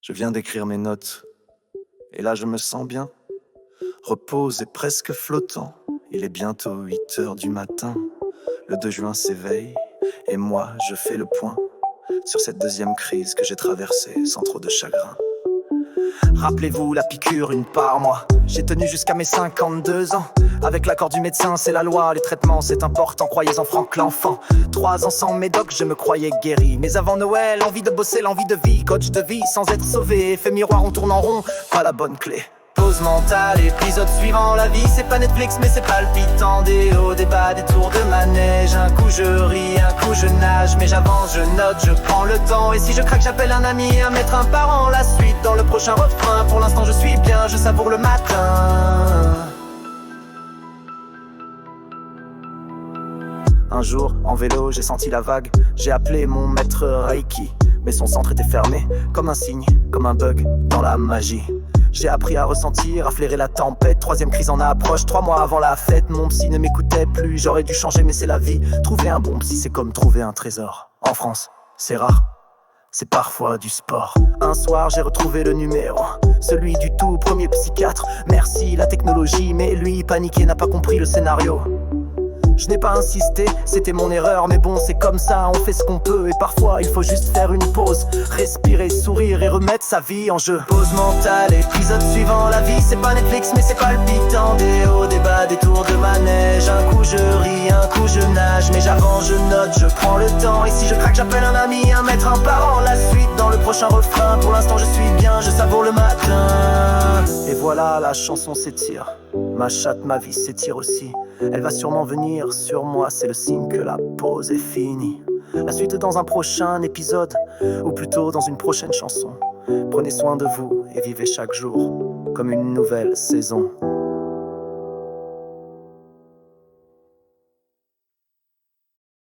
Je viens d'écrire mes notes, et là je me sens bien. Repose et presque flottant, il est bientôt 8 heures du matin. Le 2 juin s'éveille, et moi je fais le point sur cette deuxième crise que j'ai traversée sans trop de chagrin. Rappelez-vous la piqûre, une par mois. J'ai tenu jusqu'à mes 52 ans. Avec l'accord du médecin, c'est la loi. Les traitements, c'est important, croyez en Franck l'enfant. 3 ans sans médoc, je me croyais guéri. Mais avant Noël, envie de bosser, l'envie de vie. Coach de vie sans être sauvé. Effet miroir, on tourne en rond, pas la bonne clé. Pause mentale, épisode suivant. La vie c'est pas Netflix mais c'est palpitant. Des hauts, des bas, des tours de manège. Un coup je ris, un coup je nage. Mais j'avance, je note, je prends le temps. Et si je craque j'appelle un ami, un maître, un parent. La suite dans le prochain refrain. Pour l'instant je suis bien, je savoure le matin. Un jour, en vélo, j'ai senti la vague. J'ai appelé mon maître Reiki. Mais son centre était fermé, comme un signe, comme un bug dans la magie. J'ai appris à ressentir, à flairer la tempête. 3e crise en approche, 3 mois avant la fête. Mon psy ne m'écoutait plus, j'aurais dû changer mais c'est la vie. Trouver un bon psy c'est comme trouver un trésor. En France, c'est rare, c'est parfois du sport. Un soir j'ai retrouvé le numéro, celui du tout premier psychiatre. Merci la technologie, mais lui paniqué n'a pas compris le scénario. Je n'ai pas insisté, c'était mon erreur. Mais bon c'est comme ça, on fait ce qu'on peut. Et parfois il faut juste faire une pause, respirer, sourire et remettre sa vie en jeu. Pause mentale, épisode suivant. La vie c'est pas Netflix mais c'est palpitant. Des hauts, des bas, des tours de manège. Un coup je ris, un coup je nage. Mais j'avance, je note, je prends le temps. Et si je craque j'appelle un ami, un maître, un parent. La suite dans le prochain refrain. Pour l'instant je suis bien, je savoure le matin. Et voilà, la chanson s'étire. Ma chatte, ma vie s'étire aussi. Elle va sûrement venir sur moi, c'est le signe que la pause est finie. La suite dans un prochain épisode, ou plutôt dans une prochaine chanson. Prenez soin de vous et vivez chaque jour comme une nouvelle saison.